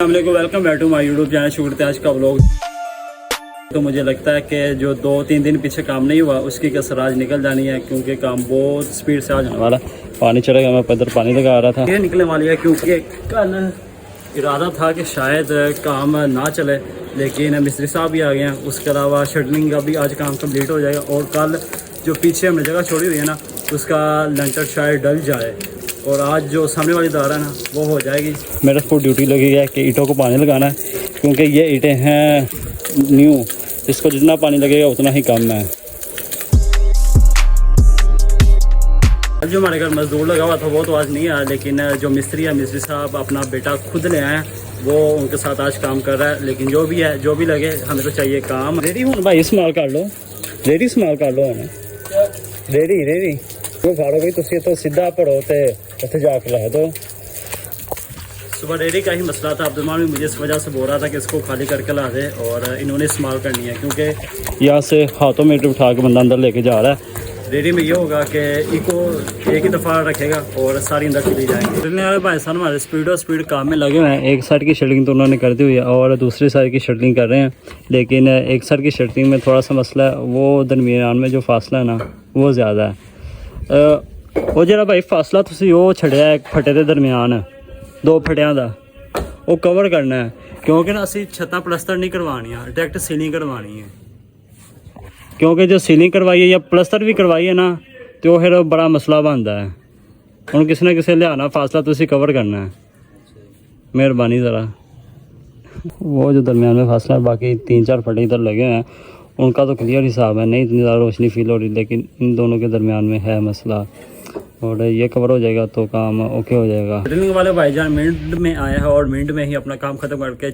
Welcome back to my YouTube channel. शुरू करते हैं आज का व्लॉग। तो मुझे लगता है कि जो 2-3 दिन पीछे काम नहीं हुआ उसकी कसर आज निकल जानी है, क्योंकि काम बहुत स्पीड से आ जाने वाला। पानी चढ़ेगा, मैं इधर पानी लगा रहा था, ये निकलने वाली है क्योंकि कल इरादा था कि शायद काम ना चले, लेकिन मिस्त्री साहब भी आ गए हैं। उसके अलावा शटरिंग का भी आज काम कंप्लीट हो जाएगा और कल जो पीछे हमने जगह छोड़ी हुई है ना उसका लेंटर शायद डल जाए और आज जो सामने वाली दीवार है ना वो हो जाएगी। मेरा फुल ड्यूटी लगी है कि ईंटों को पानी लगाना है, क्योंकि ये ईंटें हैं न्यू, इसको जितना पानी लगेगा उतना ही कम है। जो हमारे घर मजदूर लगा हुआ था वो तो आज नहीं आया, लेकिन जो मिस्त्री है, मिस्त्री साहब अपना बेटा खुद ले आए हैं, वो उनके साथ आज काम कर रहा है। लेकिन जो भी है, जो भी लगे, हमें तो चाहिए काम। रेडी हूँ भाई, इस्तेमाल कर लो, रेडी इस्तेमाल कर लो हमें, रेडी रेडी वो फाड़ो भाई। तुम तो सीधा पढ़ो तो उत्थे जाके ला दो। सुबह डेयरी का ही मसला था। अब्दुलमान भी मुझे इस वजह से बोल रहा था कि इसको खाली करके ला दे और इन्होंने इस्तेमाल करनी है, क्योंकि यहाँ से हाथों में उठा के बंदा अंदर लेके जा रहा है। डेयरी में ये होगा कि इको एक ही दफ़ा रखेगा और सारी अंदर चली जाएंगे। चलने वाले भाई साहब हमारे स्पीड काम में लगे हुए हैं। एक साइड की शटरिंग तो उन्होंने कर दी हुई है और दूसरी साइड की शटरिंग कर रहे हैं, लेकिन एक साइड की शटरिंग में थोड़ा सा मसला है, वो दरमियान में जो फासला है ना वो ज़्यादा है। वो जरा भाई फासला तुसी वो छड़िया एक फटे के दरमियान 2 फटियां दा वो कवर करना है, क्योंकि ना असी छत्तां प्लस्तर नहीं करवानियां, डायरैक्ट सीलिंग करवानी है। क्योंकि जो सीलिंग करवाई है या प्लस्तर भी करवाई है ना तो फिर बड़ा मसला बनता है। हम किसी न किसी लिहाना फासला तुसी कवर करना है, मेहरबानी ज़रा। वो जो दरमियान में फासला है, बाकी 3-4 फटे इधर लगे हैं, उनका तो क्लियर हिसाब है, नहीं इतनी ज़्यादा रोशनी फील हो रही, लेकिन इन दोनों के दरमियान में है मसला और ये कवर हो जाएगा तो काम ओके हो जाएगा। शटरिंग वाले भाईजान मिनट में आए हैं और मिनट में ही अपना काम ख़त्म करके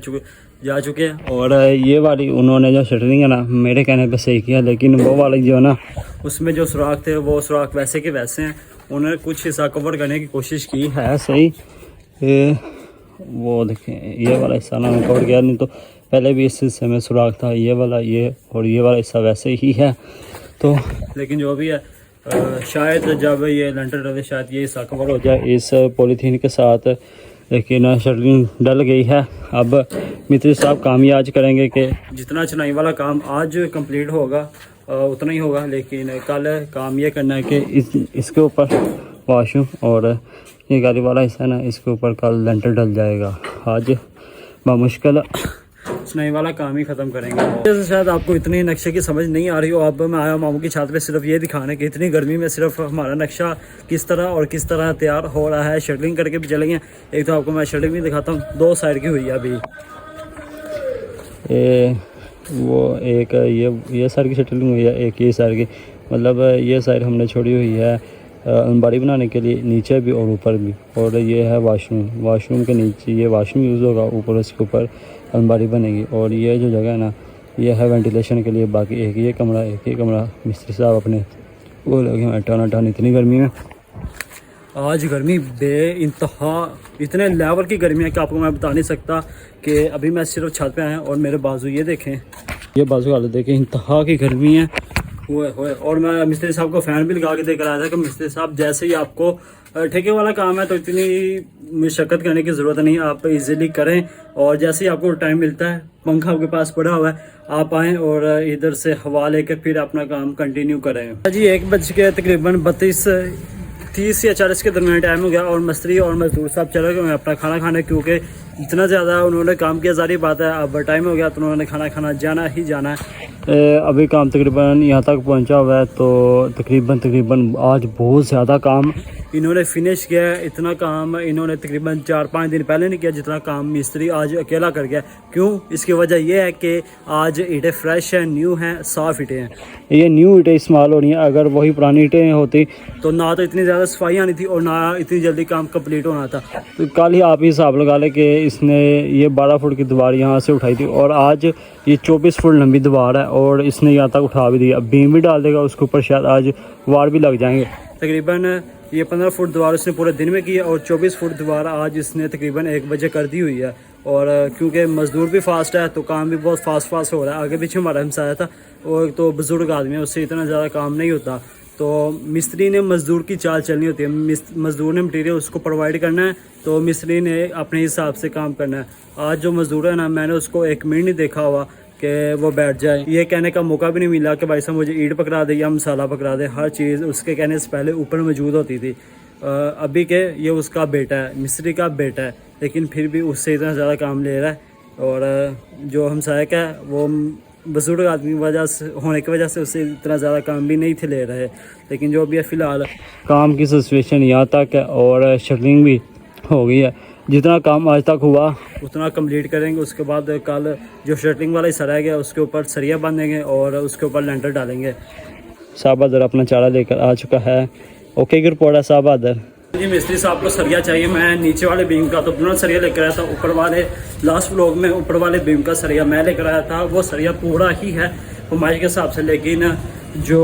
जा चुके हैं। और ये वाली उन्होंने जो शटरिंग है ना मेरे कहने पे सही किया, लेकिन वो वाली जो है ना उसमें जो सुराख थे वो सुराख वैसे के वैसे हैं। उन्होंने कुछ हिस्सा कवर करने की कोशिश की है सही, वो देखें ये वाला हिस्सा ना कवर किया, नहीं तो पहले भी इस हिस्से में सुराख था, ये वाला, ये और ये वाला हिस्सा वैसे ही है। तो लेकिन जो भी है शायद जब ये लेंटर डले शायद ये हिस्सा कवर हो जाए इस पॉलीथीन के साथ, लेकिन शटरिंग डल गई है। अब मिस्त्री साहब काम ही आज करेंगे कि जितना चुनाई वाला काम आज कंप्लीट होगा उतना ही होगा, लेकिन कल काम ये करना है कि इसके ऊपर वॉशरूम और ये गाड़ी वाला हिस्सा है ना इसके ऊपर कल लेंटर डल जाएगा। आज बामुश्किल सुनाई वाला काम ही ख़त्म करेंगे। जैसे शायद आपको इतनी नक्शे की समझ नहीं आ रही हो, अब मैं आया मामू की छत पे सिर्फ ये दिखाने कि इतनी गर्मी में सिर्फ हमारा नक्शा किस तरह तैयार हो रहा है। शटरिंग करके भी चलेंगे। एक तो आपको मैं शटरिंग भी दिखाता हूँ, 2 साइड की हुई है अभी। वो एक ये साइड की शटरिंग हुई है, एक ये साइड की, मतलब ये साइड हमने छोड़ी हुई है अलमारी बनाने के लिए, नीचे भी और ऊपर भी। और ये है वाशरूम के नीचे ये वाशरूम यूज़ होगा, ऊपर उसके ऊपर अलमारी बनेगी। और ये जो जगह है ना ये है वेंटिलेशन के लिए। बाकी एक ये कमरा मिस्त्री साहब अपने वो लगे हैं टन इतनी गर्मी में। आज गर्मी बेइंतहा, इतने लेवल की गर्मी है कि आपको मैं बता नहीं सकता कि अभी मैं सिर्फ छत पे आया और मेरे बाजू ये देखें, ये बाजू हालत देखें, इंतहा की गर्मी है। और मैं मिस्त्री साहब को फ़ैन भी लगा के देकर आया था कि मिस्त्री साहब जैसे ही आपको ठेके वाला काम है तो इतनी मशक्क़त करने की ज़रूरत नहीं, आप इजीली करें और जैसे ही आपको टाइम मिलता है, पंखा आपके पास पड़ा हुआ है, आप आएँ और इधर से हवा लेकर फिर अपना काम कंटिन्यू करें। जी 1 बज के तकरीबन 32:30 या 40 के दरमियान टाइम हो गया और मिस्त्री और मजदूर साहब चले गए अपना खाना खाने, क्योंकि इतना ज़्यादा उन्होंने काम किया, जारी बात है अब टाइम हो गया तो उन्होंने खाना जाना ही जाना है। अभी काम तकरीबन यहाँ तक पहुँचा हुआ है, तो तकरीबन आज बहुत ज़्यादा काम इन्होंने फिनिश किया है। इतना काम इन्होंने तकरीबन 4-5 दिन पहले नहीं किया जितना काम मिस्त्री आज अकेला कर गया। क्यों? इसकी वजह यह है कि आज ईंटें फ्रेश हैं, न्यू हैं, साफ़ ईंटें हैं। ये न्यू ईंटें इस्तेमाल हो रही हैं। अगर वही पुरानी ईंटें होती तो ना तो इतनी ज़्यादा सफाई आनी थी और ना इतनी जल्दी काम कंप्लीट होना था। तो कल ही आप ही हिसाब लगा लें कि इसने ये 12 फुट की दीवार यहाँ से उठाई थी और आज ये 24 फुट लंबी दीवार है और इसने यहाँ तक उठा भी दी। अब बीम भी डाल देगा उसके ऊपर, शायद आज वार भी लग जाएंगे। तकरीबन ये 15 फुट दीवार उसने पूरे दिन में की है और 24 फुट दीवार आज इसने तकरीबन 1 बजे कर दी हुई है। और क्योंकि मज़दूर भी फास्ट है तो काम भी बहुत फास्ट हो रहा है। आगे पीछे हमारा हमसाया था और तो बुज़ुर्ग आदमी है, उससे इतना ज़्यादा काम नहीं होता। तो मिस्त्री ने मज़दूर की चाल चलनी होती है। मज़दूर ने मटीरियल उसको प्रोवाइड करना है, तो मिस्त्री ने अपने हिसाब से काम करना है। आज जो मज़दूर है ना, मैंने उसको 1 मिनट नहीं देखा हुआ कि वो बैठ जाए, ये कहने का मौका भी नहीं मिला कि भाई साहब मुझे ईंट पकड़ा दे या मसाला पकड़ा दे। हर चीज़ उसके कहने से पहले ऊपर मौजूद होती थी। अभी के ये उसका बेटा है, मिस्त्री का बेटा है, लेकिन फिर भी उससे इतना ज़्यादा काम ले रहा है। और जो हमसाया का है वो बुजुर्ग आदमी वजह से होने की वजह से उससे इतना ज़्यादा काम भी नहीं थे ले रहे, लेकिन जो भी है फ़िलहाल काम की सिचुएशन यहाँ तक है और शटरिंग भी हो गई है। जितना काम आज तक हुआ उतना कंप्लीट करेंगे। उसके बाद कल जो शटरिंग वाला हिस्सा रह गया उसके ऊपर सरिया बांधेंगे और उसके ऊपर लेंटर डालेंगे। साहब अदर अपना चारा लेकर आ चुका है। ओके की रिपोर्ट है साहब अदर जी। मिस्त्री साहब को सरिया चाहिए। मैं नीचे वाले बीम का तो पूरा सरिया लेकर आया था, ऊपर वाले लास्ट व्लॉग में ऊपर वाले बीम का सरिया मैं लेकर आया था। वो सरिया पूरा ही है हमारे के हिसाब से, लेकिन जो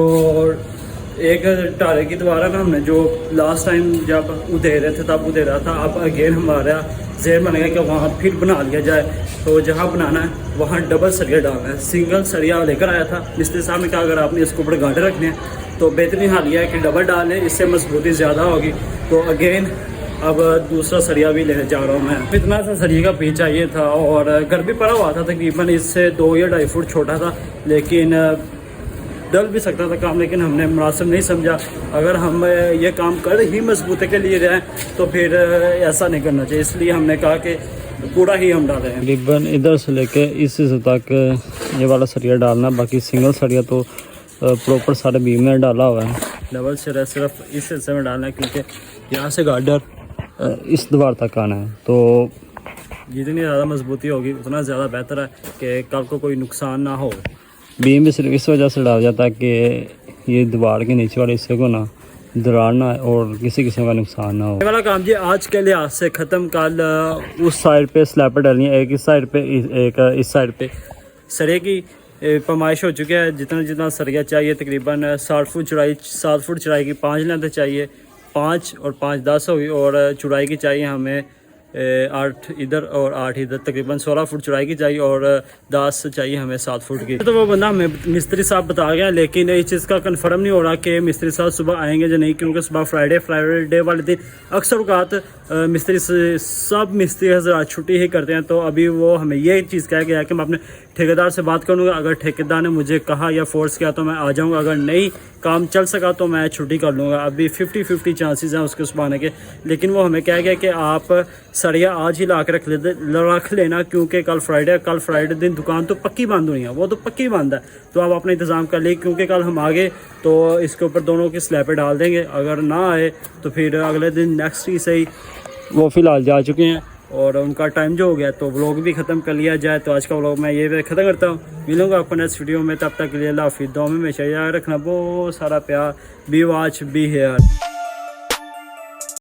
एक टारे की दीवार है ना, हमने जो लास्ट टाइम जब उधेर रहे थे तब उधेरा था। अब अगेन हमारा जेर बनेगा कि वहाँ फिर बना लिया जाए। तो जहाँ बनाना है वहाँ डबल सरिया डालना है। सिंगल सरिया लेकर आया था, मिस्त्री साहब ने कहा अगर आपने इसके ऊपर गांठे रखने हैं तो बेहतरीन हाल यह है कि डबल डाल लें, इससे मजबूती ज़्यादा होगी। तो अगेन अब दूसरा सरिया भी लेने जा रहा हूँ मैं। इतना सा सरिया का पीस चाहिए था और घर भी पड़ा हुआ था, तकरीबन इससे 2 या 2.5 फुट छोटा था, लेकिन डल भी सकता था काम, लेकिन हमने मुनासिब नहीं समझा। अगर हम ये काम कर ही मजबूती के लिए जाएँ तो फिर ऐसा नहीं करना चाहिए, इसलिए हमने कहा कि पूरा ही हम डालें। तकरीबन इधर से लेके इस हिस्से तक ये वाला सरिया डालना, बाकी सिंगल सरिया तो प्रॉपर सारे बीम में डाला हुआ है। डबल सरिया सिर्फ इस हिस्से में डालना है क्योंकि यहाँ से गार्डर इस दीवार तक आना है। तो जितनी ज़्यादा मजबूती होगी उतना ज़्यादा बेहतर है कि कल को कोई नुकसान ना हो। बीम भी सिर्फ इस वजह से डाला जाता है कि ये दीवार के नीचे वाले हिस्से को ना दरार ना और किसी किस्म का नुकसान ना हो। ये वाला काम जी आज के लिहाज से ख़त्म। कल उस साइड पे स्लैपर डालनी है, एक इस साइड पे एक इस साइड पे। सरिया की पैमाइश हो चुकी है, जितना जितना सरिया चाहिए तकरीबन 60 फुट चौड़ाई, 7 फुट चौड़ाई की 5 लेंथ चाहिए, 5 और 5 10 होगी, और चौड़ाई की चाहिए हमें 8 इधर और 8 इधर, तकरीबन 16 फुट चौड़ाई की चाहिए और 10 चाहिए हमें 7 फुट की। तो वो बंदा हमें मिस्त्री साहब बता गया, लेकिन इस चीज़ का कंफर्म नहीं हो रहा कि मिस्त्री साहब सुबह आएंगे या नहीं, क्योंकि सुबह फ्राइडे वाले दिन अक्सर औकात मिस्त्री सब मिस्त्री हज़रात छुट्टी ही करते हैं। तो अभी वो हमें ये चीज़ कह गया कि मैं अपने ठेकेदार से बात करूँगा, अगर ठेकेदार ने मुझे कहा या फोर्स किया तो मैं आ जाऊँगा, अगर नहीं काम चल सका तो मैं छुट्टी कर लूँगा। अभी 50-50 चांसेस हैं उसके सुबह आने के, लेकिन वो हमें कह गया कि आप सरिया आज ही ला के रख लेना, क्योंकि कल फ्राइडे दिन दुकान तो पक्की बंद हुई है, वो तो पक्की बंद है। तो आप अपना इंतज़ाम कर लीजिए, क्योंकि कल हम आ गए तो इसके ऊपर दोनों की स्लैपें डाल देंगे। अगर ना आए तो फिर अगले दिन नेक्स्ट ही सही। वो फ़िलहाल जा चुके हैं और उनका टाइम जो हो गया तो व्लॉग भी ख़त्म कर लिया जाए। तो आज का व्लॉग मैं ये ख़त्म करता हूँ, मिलूँगा आपको नेक्स्ट वीडियो में। तब तक के लिए अल्लाह हाफ़िज़। दुआ में हमेशा याद रखना, बहुत सारा प्यार। Be watch be here.